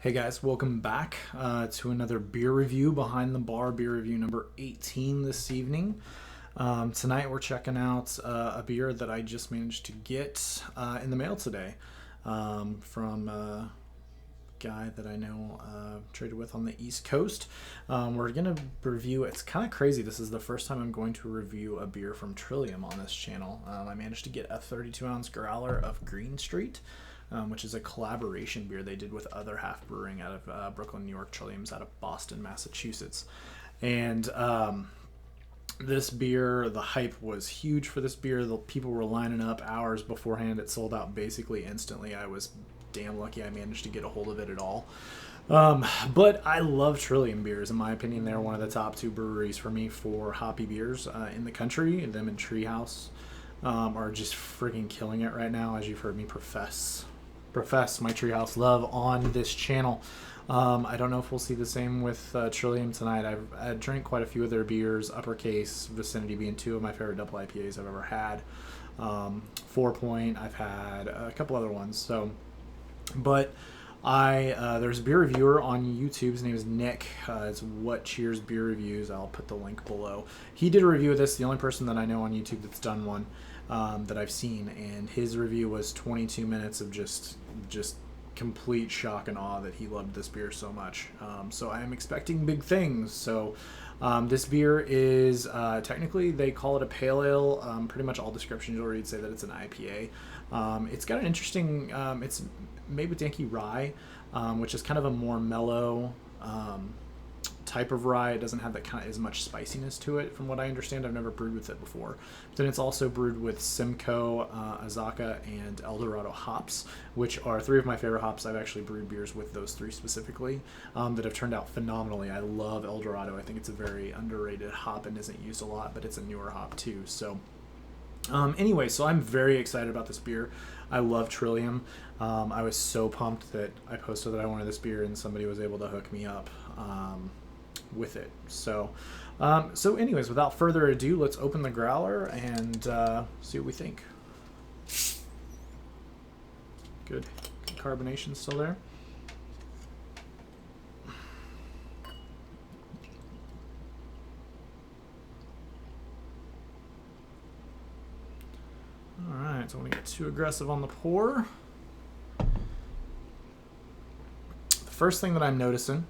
Hey guys, welcome back to another beer review, Behind the Bar beer review number 18 this evening. Tonight we're checking out a beer that I just managed to get in the mail today from a guy that I know traded with on the East Coast. We're going to review, it's kind of crazy, this is the first time I'm going to review a beer from Trillium on this channel. I managed to get a 32-ounce growler of Green Street. Which is a collaboration beer they did with Other Half Brewing out of Brooklyn, New York. Trillium's out of Boston, Massachusetts. And this beer, the hype was huge for this beer. The people were lining up hours beforehand. It sold out basically instantly. I was damn lucky I managed to get a hold of it at all. But I love Trillium beers. In my opinion, they're one of the top two breweries for me for hoppy beers in the country. Them and Treehouse are just friggin' killing it right now, as you've heard me profess my Treehouse love on this channel. I don't know if we'll see the same with Trillium tonight. I've drank quite a few of their beers, Uppercase, Vicinity being two of my favorite double IPAs I've ever had. 4 Point, I've had a couple other ones. So, but there's a beer reviewer on YouTube. His name is Nick. It's What Cheers Beer Reviews. I'll put the link below. He did a review of this. The only person that I know on YouTube that's done one that I've seen, and his review was 22 minutes of just complete shock and awe that he loved this beer so much. So I am expecting big things. So this beer is technically they call it a pale ale. Pretty much all descriptions you'll read say that it's an IPA. It's got an interesting. It's made with DankO Rye, which is kind of a more mellow type of rye. It doesn't have that kind of as much spiciness to it, from what I understand. I've never brewed with it before. But then it's also brewed with Simcoe, Azacca, and Eldorado hops, which are three of my favorite hops. I've actually brewed beers with those three specifically that have turned out phenomenally. I love Eldorado. I think it's a very underrated hop and isn't used a lot, but it's a newer hop too. So anyway, so I'm very excited about this beer. I love Trillium. I was so pumped that I posted that I wanted this beer and somebody was able to hook me up with it. So anyways, without further ado, let's open the growler and see what we think. Good carbonation still there. Alright, so I want to get too aggressive on the pour. The first thing that I'm noticing,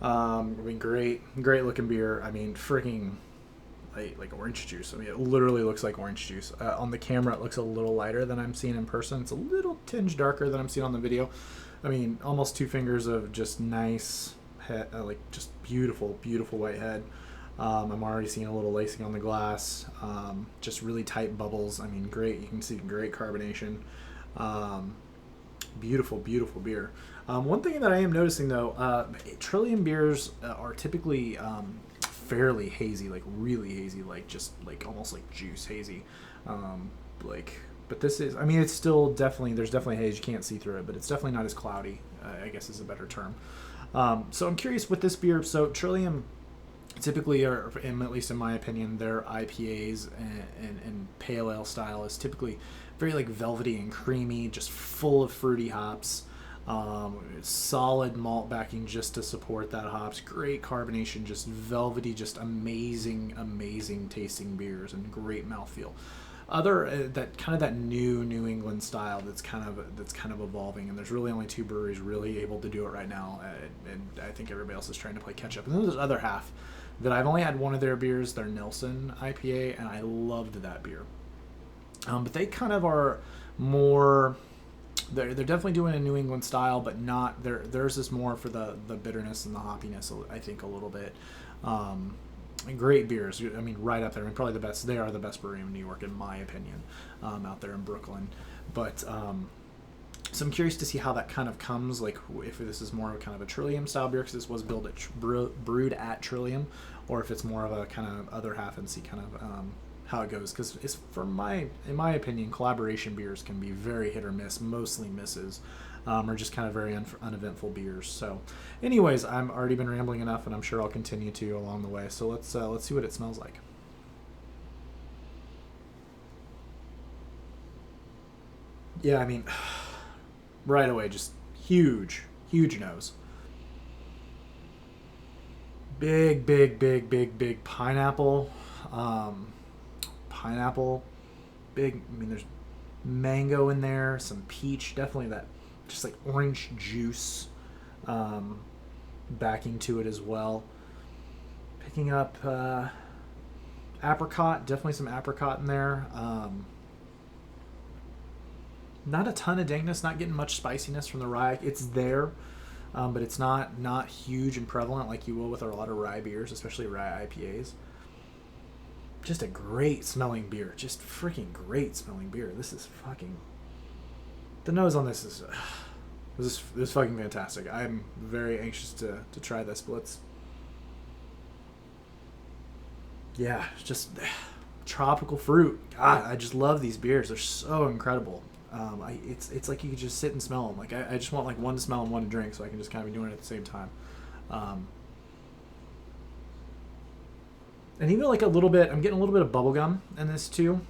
I mean, great looking beer. I mean, freaking like orange juice. I mean, it literally looks like orange juice. On the camera, it looks a little lighter than I'm seeing in person. It's a little tinge darker than I'm seeing on the video. I mean, almost 2 fingers of just nice, like just beautiful white head. I'm already seeing a little lacing on the glass. Just really tight bubbles. I mean, great. You can see great carbonation. Beautiful beer. One thing that I am noticing though, Trillium beers are typically fairly hazy, like really hazy, like just like almost like juice hazy. But this is, I mean, it's still definitely, there's definitely haze. You can't see through it, but it's definitely not as cloudy, I guess is a better term. So I'm curious with this beer. So Trillium typically, or at least in my opinion, their IPAs and pale ale style is typically very like velvety and creamy, just full of fruity hops. Solid malt backing just to support that hops. Great carbonation, just velvety, just amazing tasting beers and great mouthfeel. That new New England style that's kind of evolving, and there's really only two breweries really able to do it right now, and I think everybody else is trying to play catch up. And then there's Other Half that I've only had one of their beers, their Nelson IPA, and I loved that beer. But they kind of are more. They're definitely doing a New England style, but not theirs is more for the bitterness and the hoppiness, I think, a little bit. Great beers. I mean, right up there. I mean, probably the best. They are the best brewery in New York, in my opinion, out there in Brooklyn. But so I'm curious to see how that kind of comes. Like, if this is more of a kind of a Trillium style beer, because this was brewed at Trillium, or if it's more of a kind of Other Half and see kind of how it goes. Because it's in my opinion, collaboration beers can be very hit or miss, mostly misses. Or just kind of very uneventful beers. So anyways, I've already been rambling enough, and I'm sure I'll continue to along the way. So let's see what it smells like. Yeah, I mean, right away, just huge Huge nose. Big, big, big, big, big pineapple. Pineapple. Big, I mean, there's mango in there, some peach, definitely that just like orange juice backing to it as well. Picking up apricot, definitely some apricot in there. Not a ton of dankness, not getting much spiciness from the rye. It's there, but it's not huge and prevalent like you will with a lot of rye beers, especially rye IPAs. Just a great smelling beer. Just freaking great smelling beer. This is fucking... The nose on this is... This is fucking fantastic. I'm very anxious to try this, but let's... Yeah, just... Tropical fruit. God, I just love these beers. They're so incredible. It's like you could just sit and smell them. Like I just want like one to smell and one to drink, so I can just kind of be doing it at the same time. And even like a little bit, I'm getting a little bit of bubblegum in this too.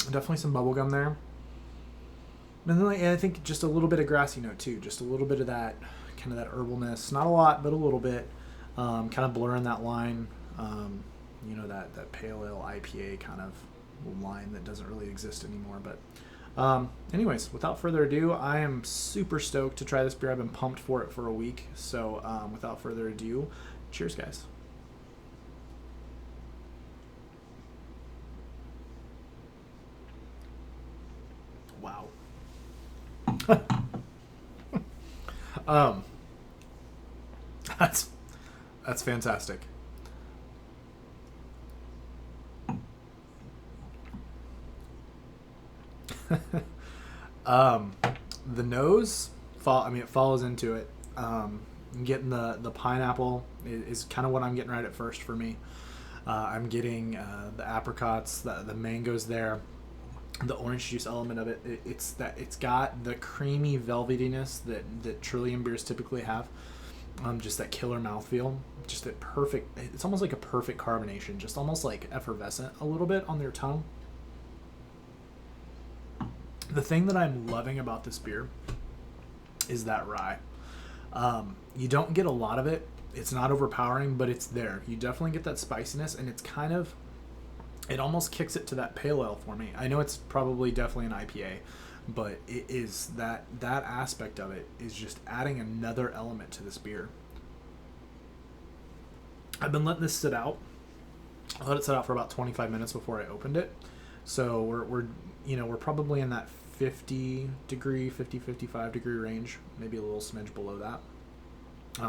Definitely some bubblegum there. And then like, I think just a little bit of grassy note too. Just a little bit of that, kind of that herbalness. Not a lot, but a little bit. Kind of blurring that line. You know, that pale ale IPA kind of line that doesn't really exist anymore. But anyways, without further ado, I am super stoked to try this beer. I've been pumped for it for a week. So without further ado, cheers, guys. Wow. That's fantastic. The nose, it follows into it. Getting the pineapple is kind of what I'm getting right at first for me. I'm getting the apricots, the mangoes there. The orange juice element of it, it's got the creamy velvetiness that Trillium beers typically have. Just that killer mouthfeel, just that perfect. It's almost like a perfect carbonation, just almost like effervescent a little bit on their tongue. The thing that I'm loving about this beer is that rye. You don't get a lot of it. It's not overpowering, but it's there. You definitely get that spiciness, and it's kind of... It almost kicks it to that pale ale for me. I know it's probably definitely an IPA, but it is that aspect of it is just adding another element to this beer. I've been letting this sit out. I let it sit out for about 25 minutes before I opened it. So we're probably in that 50, 55 degree range, maybe a little smidge below that.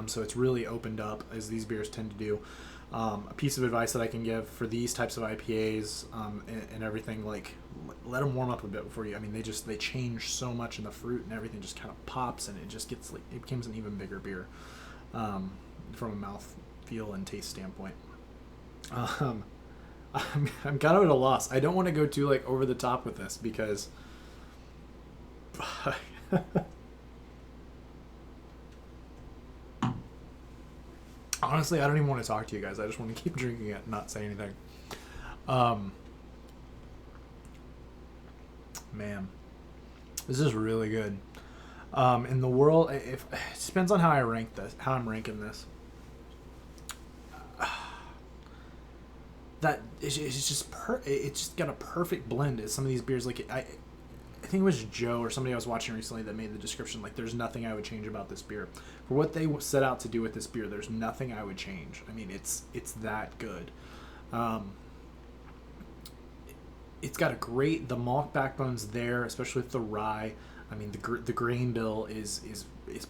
So it's really opened up, as these beers tend to do. A piece of advice that I can give for these types of IPAs and everything, like let them warm up a bit before you. I mean, they change so much in the fruit, and everything just kind of pops, and it just gets like it becomes an even bigger beer from a mouth feel and taste standpoint. I'm kind of at a loss. I don't want to go too like over the top with this because honestly, I don't even want to talk to you guys. I just want to keep drinking it and not say anything. Man, this is really good. In the world, it depends on how I rank this, how I'm ranking this. That it's just it's just got a perfect blend. As some of these beers, like I think it was Joe or somebody I was watching recently that made the description, like, there's nothing I would change about this beer. For what they set out to do with this beer, there's nothing I would change. I mean, it's that good. It's got the malt backbone's there, especially with the rye. I mean, the grain bill is it's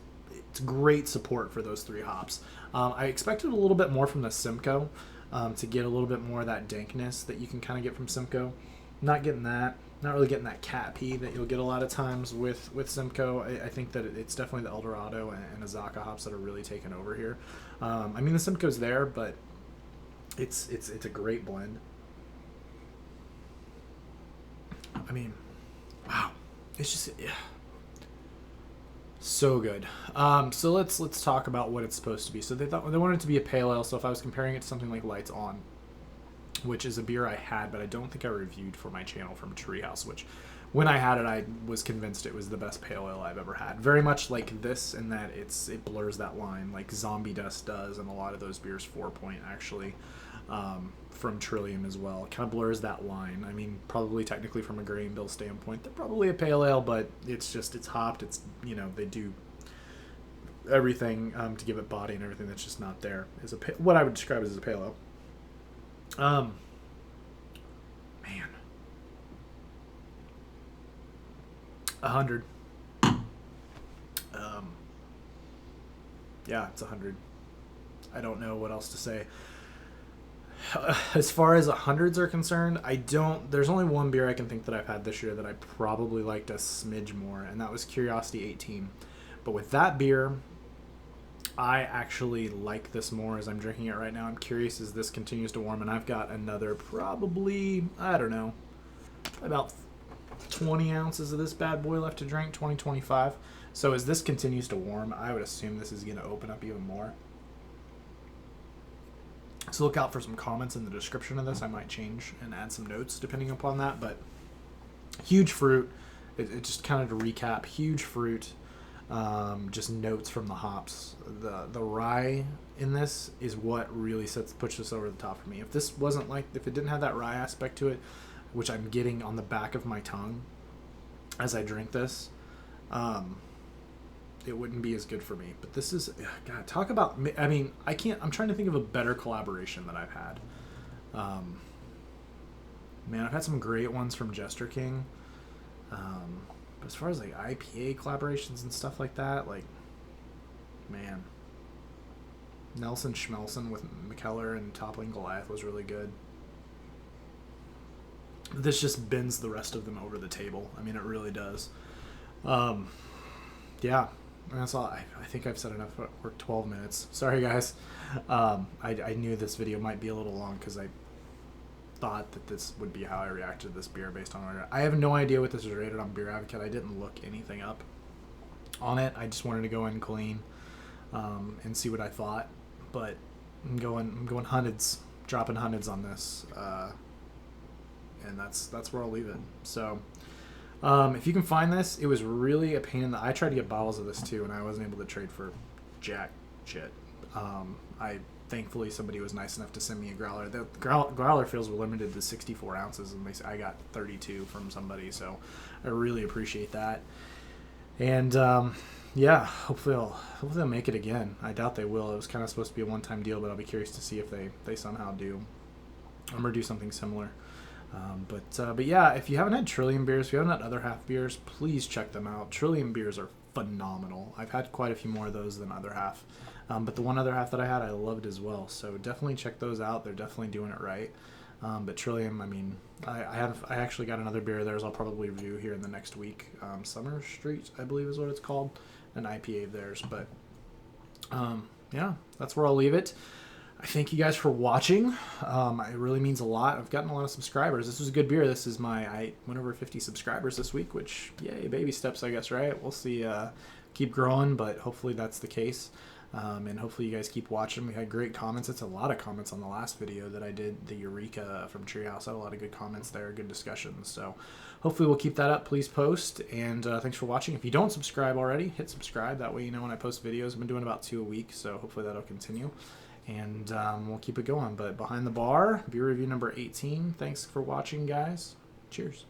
great support for those three hops. I expected a little bit more from the Simcoe, to get a little bit more of that dankness that you can kind of get from Simcoe. Not getting that. Not really getting that cat pee that you'll get a lot of times with Simcoe. I think that it's definitely the Eldorado and Azacca hops that are really taking over here. I mean, the Simcoe's there, but it's a great blend. I mean, wow, it's just so good. So let's talk about what it's supposed to be. So they wanted it to be a pale ale. So if I was comparing it to something like Lights On, which is a beer I had, but I don't think I reviewed for my channel, from Treehouse, which when I had it, I was convinced it was the best pale ale I've ever had. Very much like this in that it blurs that line like Zombie Dust does, and a lot of those beers, 4 Point actually, from Trillium as well. It kind of blurs that line. I mean, probably technically from a grain bill standpoint, they're probably a pale ale, but it's hopped. It's, they do everything to give it body and everything that's just not there. Is what I would describe as a pale ale. Man. 100. Yeah, it's 100. I don't know what else to say. As far as 100s are concerned, there's only one beer I can think that I've had this year that I probably liked a smidge more, and that was Curiosity 18. But with that beer, I actually like this more as I'm drinking it right now. I'm curious as this continues to warm, and I've got another probably, I don't know, about 20 ounces of this bad boy left to drink, 25. So as this continues to warm, I would assume this is going to open up even more. So look out for some comments in the description of this. I might change and add some notes depending upon that. But huge fruit. It just kind of to recap, huge fruit. Just notes from the hops. The rye in this is what really pushes this over the top for me. If it didn't have that rye aspect to it, which I'm getting on the back of my tongue as I drink this, it wouldn't be as good for me. But this is, God, talk about, I mean, I'm trying to think of a better collaboration that I've had. Man, I've had some great ones from Jester King. But as far as like IPA collaborations and stuff like that, like, man, Nelson Schmelson with McKellar and Toppling Goliath was really good. This just bends the rest of them over the table. I mean, it really does. Yeah, and that's all. I think I've said enough. We're 12 minutes. Sorry, guys. I knew this video might be a little long because I thought that this would be how I reacted to this beer based on order. I have no idea what this is rated on Beer Advocate. I didn't look anything up on it. I just wanted to go in clean and see what I thought. But I'm going hundreds, dropping hundreds on this. And that's where I'll leave it. So if you can find this, it was really a pain in the... I tried to get bottles of this too, and I wasn't able to trade for jack shit. Thankfully somebody was nice enough to send me a growler. The growler fills were limited to 64 ounces, and I got 32 from somebody, so I really appreciate that. And yeah, hopefully they'll make it again. I doubt they will. It was kind of supposed to be a one-time deal, but I'll be curious to see if they somehow do. I'm gonna do something similar. But yeah, if you haven't had Trillium beers, if you haven't had Other Half beers, please check them out. Trillium beers are phenomenal. I've had quite a few more of those than Other Half. But the one Other Half that I had, I loved as well. So definitely check those out. They're definitely doing it right. But Trillium, I mean, I actually got another beer of theirs I'll probably review here in the next week. Summer Street, I believe is what it's called. An IPA of theirs. But yeah, that's where I'll leave it. I thank you guys for watching. It really means a lot. I've gotten a lot of subscribers. This was a good beer. I went over 50 subscribers this week, which, yay, baby steps, I guess, right? We'll see. Keep growing, but hopefully that's the case. And hopefully you guys keep watching. We had great comments. It's a lot of comments on the last video that I did, the Eureka from Treehouse. I had a lot of good comments there, good discussions. So hopefully we'll keep that up. Please post. And thanks for watching. If you don't subscribe already, hit subscribe. That way you know when I post videos. I've been doing about 2 a week, so hopefully that'll continue. And we'll keep it going. But Behind the Bar, beer review number 18. Thanks for watching, guys. Cheers.